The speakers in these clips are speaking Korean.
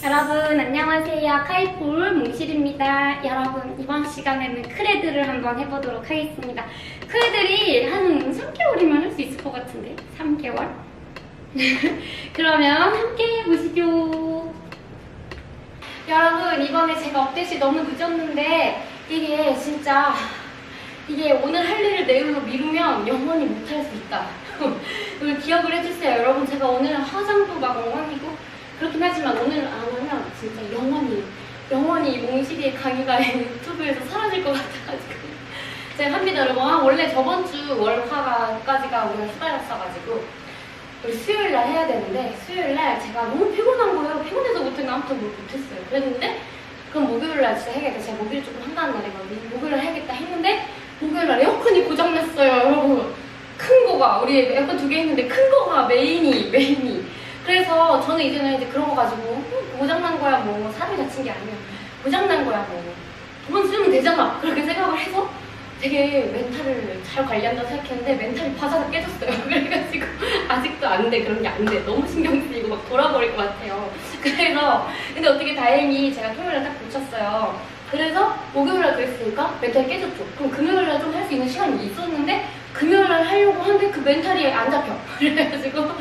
여러분 안녕하세요. 카이폴 몽실입니다. 여러분 이번 시간에는 크레드를 한번 해보도록 하겠습니다. 크레드를 한 3개월이면 할 수 있을 것 같은데 3개월? 그러면 함께 해보시죠. 여러분 이번에 제가 업데이트 너무 늦었는데 이게 진짜 오늘 할 일을 내일로 미루면 영원히 못할 수 있다. 이걸 기억을 해주세요. 여러분 제가 오늘 화장도 막 엉망이고 그렇긴 하지만 오늘 안 하면 진짜 영원히 몽실이의 강의가 유튜브에서 사라질 것 같아가지고 제가 합니다 여러분. 원래 저번 주 월화까지가 우리가 휴가였어가지고 우리 수요일날 해야 되는데 수요일날 제가 너무 피곤한 거예요. 피곤해서 아무튼 못했어요. 그랬는데 그럼 목요일날 진짜 해야겠다. 제가 목요일 조금 한다는 날이거든요. 목요일날 해야겠다 했는데 목요일날 에어컨이 고장났어요 여러분. 큰 거가 우리 에어컨 2개 있는데 큰 거가 메인이 그래서 저는 이제 그런 거 가지고 고장난 거야 뭐 사람이 다친 게 아니야 고장난 거야 뭐 두 번 쓰면 되잖아 그렇게 생각을 해서 되게 멘탈을 잘 관리한다고 생각했는데 멘탈이 바사삭 깨졌어요. 그래가지고 아직도 안 돼. 그런 게 안 돼. 너무 신경 쓰이고 막 돌아버릴 것 같아요. 그래서 근데 어떻게 다행히 제가 토요일에 딱 고쳤어요. 그래서 목요일날 그랬으니까 멘탈이 깨졌죠. 그럼 금요일날 좀 할 수 있는 시간이 있었는데 금요일날 하려고 하는데 그 멘탈이 안 잡혀. 그래가지고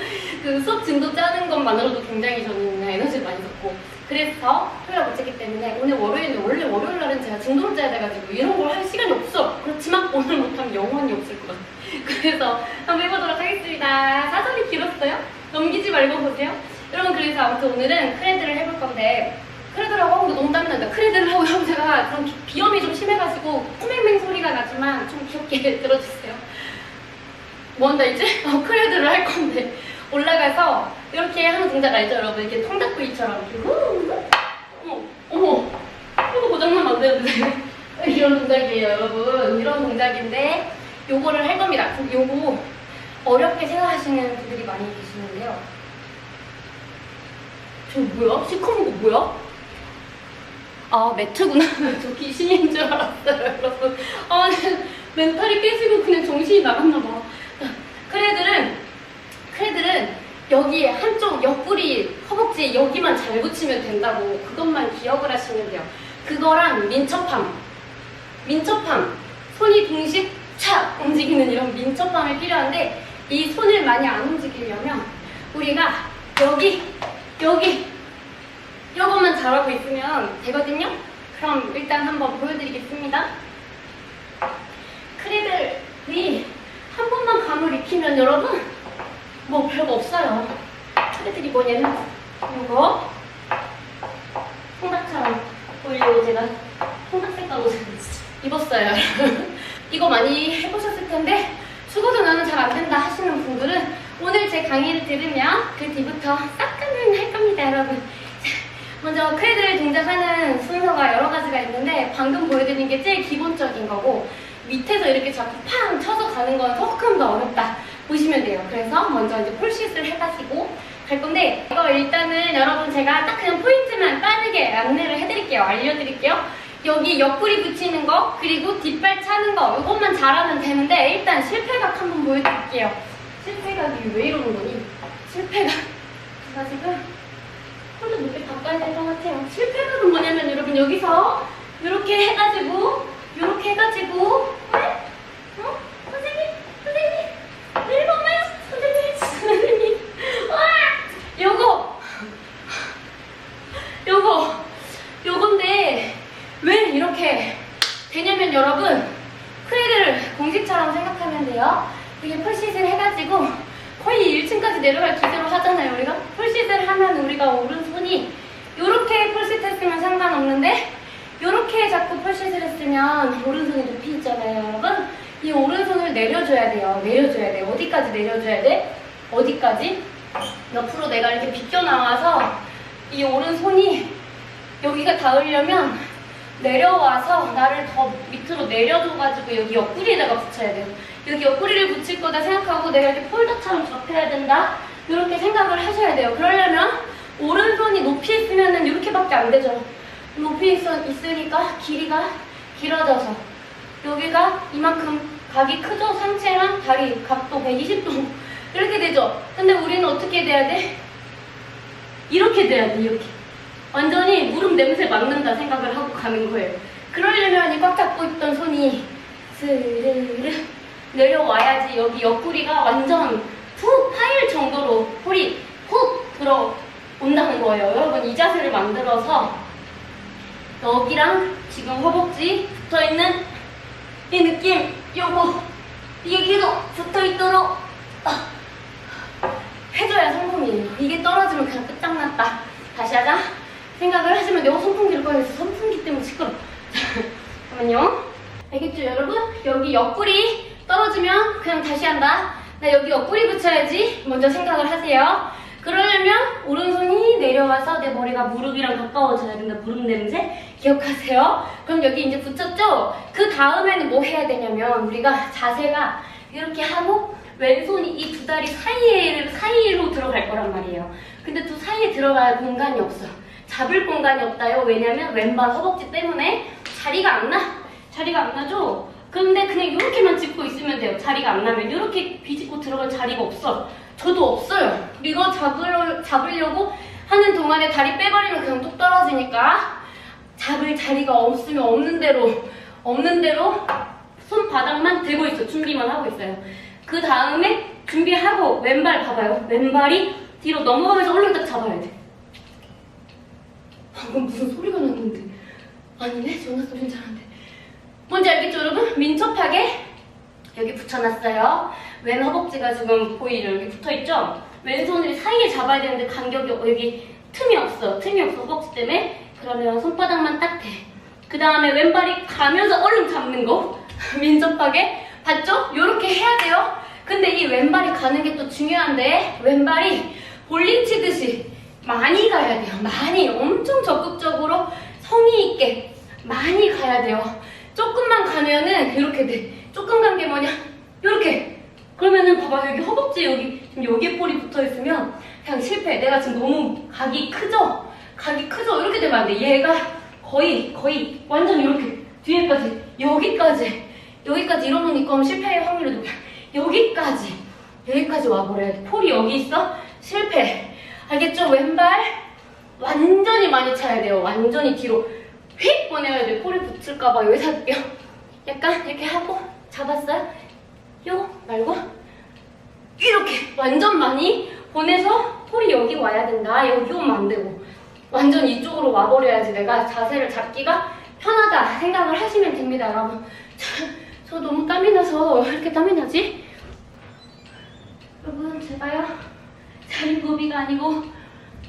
그 수업 진도 짜는 것만으로도 굉장히 저는 에너지를 많이 썼고 그래서 토요일날 못 짰기 때문에 오늘 월요일인데 원래 월요일날은 제가 진도를 짜야 돼가지고 이런 걸 할 시간이 없어. 그렇지만 오늘 못하면 영원히 없을 것 같아. 그래서 한번 해보도록 하겠습니다. 사전이 길었어요? 넘기지 말고 보세요. 여러분 그래서 아무튼 오늘은 크레드를 해볼 건데 크레드라고 하고 너무 땀난다. 크레드를 하고 형 제가 그런 비염이 좀 심해가지고 코맹맹 소리가 나지만 좀 귀엽게 들어주세요. 뭐 한다 이제? 크레드를 할 건데 올라가서 이렇게 하는 동작 알죠 여러분? 이렇게 통닭구이처럼 이렇게 어머 이거 고장나면 안 되는데 이런 동작이에요 여러분. 이런 동작인데 요거를 할 겁니다. 요거 어렵게 생각하시는 분들이 많이 계시는데요. 저 뭐야? 시커먼 거 뭐야? 아 매트구나. 저 귀신인 줄 알았어요 여러분. 아 멘탈이 깨지고 그냥 정신이 나갔나봐. 크레들은 여기 한쪽 옆구리 허벅지 여기만 잘 붙이면 된다고 그것만 기억을 하시면 돼요. 그거랑 민첩함 손이 동시에 착 움직이는 이런 민첩함이 필요한데 이 손을 많이 안 움직이려면 우리가 여기 요것만 잘하고 있으면 되거든요. 그럼 일단 한번 보여드리겠습니다. 크레들이 한 번만 감을 익히면 여러분 뭐 별거 없어요. 크레들이 뭐냐면 이거 통닭처럼 보이려고 제가 통닭 색깔 옷을 입었어요. 이거 많이 해보셨을 텐데 죽어도 나는 잘 안 된다 하시는 분들은 오늘 제 강의를 들으면 그 뒤부터 싹 가능할 겁니다 여러분. 먼저 크레드를 동작하는 순서가 여러 가지가 있는데 방금 보여드린 게 제일 기본적인 거고 밑에서 이렇게 자꾸 팡 쳐서 가는 건 조금 더 어렵다 보시면 돼요. 그래서 먼저 이제 폴시스를 해가지고 갈 건데 이거 일단은 여러분 제가 딱 그냥 포인트만 빠르게 안내를 해드릴게요. 알려드릴게요. 여기 옆구리 붙이는 거 그리고 뒷발 차는 거 이것만 잘하면 되는데 일단 실패각 한번 보여드릴게요. 실패각이 왜 이러는 거니? 실패각 제가 지금 폴드 높게 바꿔야 될 것 같아요. 실패각은 뭐냐면 여러분 여기서 이렇게 해가지고 선생님 일 봐봐요 선생님 와 요건데 왜 이렇게 되냐면 여러분 크레드를 공식처럼 생각하면 돼요. 이게 폴시스를 해가지고 거의 1층까지 내려갈 기세로 하잖아요. 우리가 폴시스를 하면 우리가 오른손이 요렇게 폴시스 했으면 상관없는데 요렇게 자꾸 폴시스를 했으면 오른손이 높이 있잖아요 여러분. 이 오른손을 내려줘야 돼요. 어디까지 내려줘야 돼? 어디까지? 옆으로 내가 이렇게 비껴나와서 이 오른손이 여기가 닿으려면 내려와서 나를 더 밑으로 내려줘가지고 여기 옆구리에다가 붙여야 돼요. 여기 옆구리를 붙일 거다 생각하고 내가 이렇게 폴더처럼 접혀야 된다 이렇게 생각을 하셔야 돼요. 그러려면 오른손이 높이 있으면 이렇게밖에 안 되죠. 높이 있으니까 길이가 길어져서 여기가 이만큼 각이 크죠? 상체랑 다리 각도 120도 이렇게 되죠? 근데 우리는 어떻게 돼야 돼? 이렇게 돼야 돼. 완전히 무릎 냄새 맡는다 생각을 하고 가는 거예요. 그러려면 이 꽉 잡고 있던 손이 스르르 내려와야지 여기 옆구리가 완전 푹 파일 정도로 홀이 훅 들어온다는 거예요. 여러분 이 자세를 만들어서 여기랑 지금 허벅지 붙어있는 이 느낌 요거 이게 계속 붙어있도록 해줘야 성공이에요. 이게 떨어지면 그냥 끝장났다. 다시 하자. 생각을 하시면 내가 선풍기를 꺼야겠어. 선풍기 때문에 시끄러. 잠깐만요. 알겠죠 여러분? 여기 옆구리 떨어지면 그냥 다시 한다. 나 여기 옆구리 붙여야지 먼저 생각을 하세요. 그러려면 오른손이 내려와서 내 머리가 무릎이랑 가까워져야 된다. 무릎 냄새 기억하세요. 그럼 여기 이제 붙였죠? 그 다음에는 뭐 해야 되냐면 우리가 자세가 이렇게 하고 왼손이 이 두 다리 사이로 들어갈 거란 말이에요. 근데 두 사이에 들어갈 공간이 없어. 잡을 공간이 없다요. 왜냐면 왼발 허벅지 때문에 자리가 안 나. 자리가 안 나죠? 그런데 그냥 이렇게만 짚고 있으면 돼요. 자리가 안 나면 이렇게 비집고 들어갈 자리가 없어. 저도 없어요. 이거 잡으려고 하는 동안에 다리 빼버리면 그냥 뚝 떨어지니까 잡을 자리가 없으면 없는 대로 손바닥만 들고 있어. 준비만 하고 있어요. 그 다음에 준비하고 왼발 봐봐요. 왼발이 뒤로 넘어가면서 올라딱 잡아야 돼. 방금 무슨 소리가 났는데 아니네? 전화 소리는 잘안돼. 뭔지 알겠죠 여러분? 민첩하게 여기 붙여놨어요. 왼 허벅지가 지금 보이죠? 여기 붙어있죠? 왼손을 사이에 잡아야 되는데 간격이 여기 틈이 없어 허벅지 때문에. 그러면 손바닥만 딱 대. 그 다음에 왼발이 가면서 얼른 잡는 거 민첩하게 봤죠? 요렇게 해야 돼요. 근데 이 왼발이 가는 게 또 중요한데 왼발이 볼링 치듯이 많이 가야 돼요. 많이 엄청 적극적으로 성의 있게 많이 가야 돼요. 조금만 가면은 이렇게 돼. 조금 간 게 뭐냐? 이렇게. 그러면은 봐봐 여기 허벅지 여기 지금 여기에 볼이 붙어 있으면 그냥 실패. 내가 지금 너무 각이 크죠? 이렇게 되면 안 돼. 얘가 거의 완전 이렇게 뒤에까지 여기까지 이러놓으니까 실패할 확률이 높아. 여기까지 와버려야 돼. 폴이 여기 있어? 실패. 알겠죠? 왼발 완전히 많이 차야 돼요. 완전히 뒤로 휙 보내야 돼. 폴이 붙을까봐 여기 살게요. 약간 이렇게 하고 잡았어요? 요 말고 이렇게 완전 많이 보내서 폴이 여기 와야 된다. 여기 오면 안 되고 완전 이쪽으로 와버려야지 내가 자세를 잡기가 편하다 생각을 하시면 됩니다. 여러분 저 너무 땀이 나서 왜 이렇게 땀이 나지? 여러분 제가요 자린고비가 아니고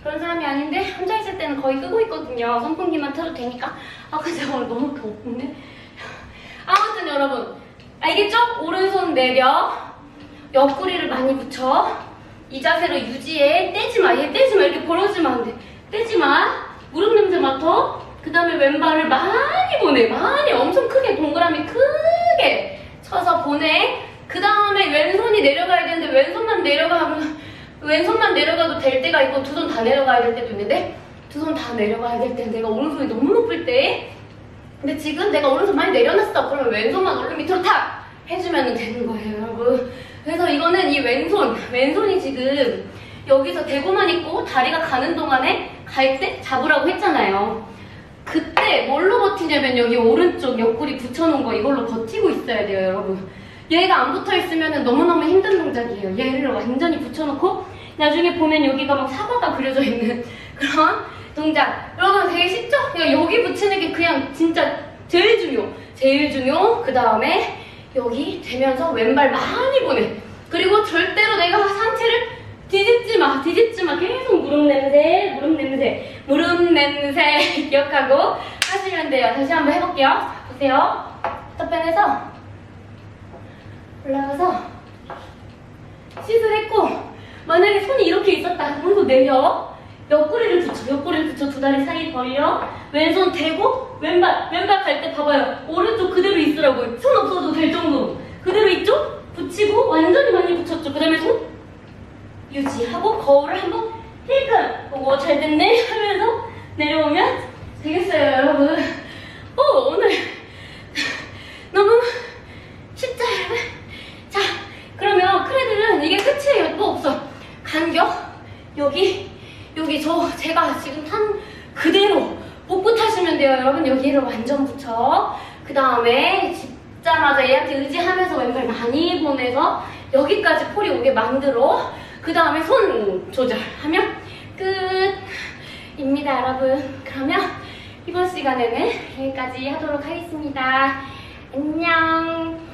그런 사람이 아닌데 혼자 있을 때는 거의 끄고 있거든요. 선풍기만 틀어도 되니까. 근데 제가 오늘 너무 덥네. 아무튼 여러분 알겠죠? 오른손 내려 옆구리를 많이 붙여 이 자세로 유지해. 떼지마. 얘 떼지마. 이렇게 벌어지면 안 돼. 떼지마. 무릎 냄새 맡아. 그 다음에 왼발을 많이 보내. 많이 엄청 크게 동그라미 크게 쳐서 보내. 그 다음에 왼손이 내려가야 되는데 왼손만 내려가도 될 때가 있고 두 손 다 내려가야 될 때도 있는데 두 손 다 내려가야 될 때 내가 오른손이 너무 높을 때 근데 지금 내가 오른손 많이 내려놨어. 그러면 왼손만 얼른 밑으로 탁 해주면 되는 거예요 여러분. 그래서 이거는 이 왼손이 지금 여기서 대고만 있고 다리가 가는 동안에 갈 때 잡으라고 했잖아요. 그때 뭘로 버티냐면 여기 오른쪽 옆구리 붙여놓은 거 이걸로 버티고 있어야 돼요 여러분. 얘가 안 붙어있으면 너무너무 힘든 동작이에요. 얘를 완전히 붙여놓고 나중에 보면 여기가 막 사과가 그려져 있는 그런 동작. 여러분 되게 쉽죠? 그냥 여기 붙이는 게 그냥 진짜 제일 중요. 그 다음에 여기 되면서 왼발 많이 보내. 그리고 절대로 내가 상체를 뒤집지 마. 계속 무릎 냄새 기억하고 하시면 돼요. 다시 한번 해볼게요. 보세요. 스톱펜에서 올라가서 시술했고 만약에 손이 이렇게 있었다. 오른손 내려. 옆구리를 붙여. 두 다리 사이 벌려. 왼손 대고 왼발 갈 때 봐봐요. 오른쪽 그대로 있으라고요. 손 없어도 될 정도로. 그대로 있죠? 붙이고 완전히 많이 붙였죠. 그 다음에 손 유지하고 거울을 한번 힐끔 보고 잘 됐네 하면서 내려오면 되겠어요 여러분. 오늘 너무 쉽죠 여러분? 자 그러면 크레들은 이게 끝이에요. 또 없어. 간격 여기 제가 지금 한 그대로 복붙하시면 돼요. 여러분 여기를 완전 붙여. 그 다음에 짚자마자 얘한테 의지하면서 왼발 많이 보내서 여기까지 폴이 오게 만들어. 그 다음에 손 조절하면 끝입니다, 여러분. 그러면 이번 시간에는 여기까지 하도록 하겠습니다. 안녕.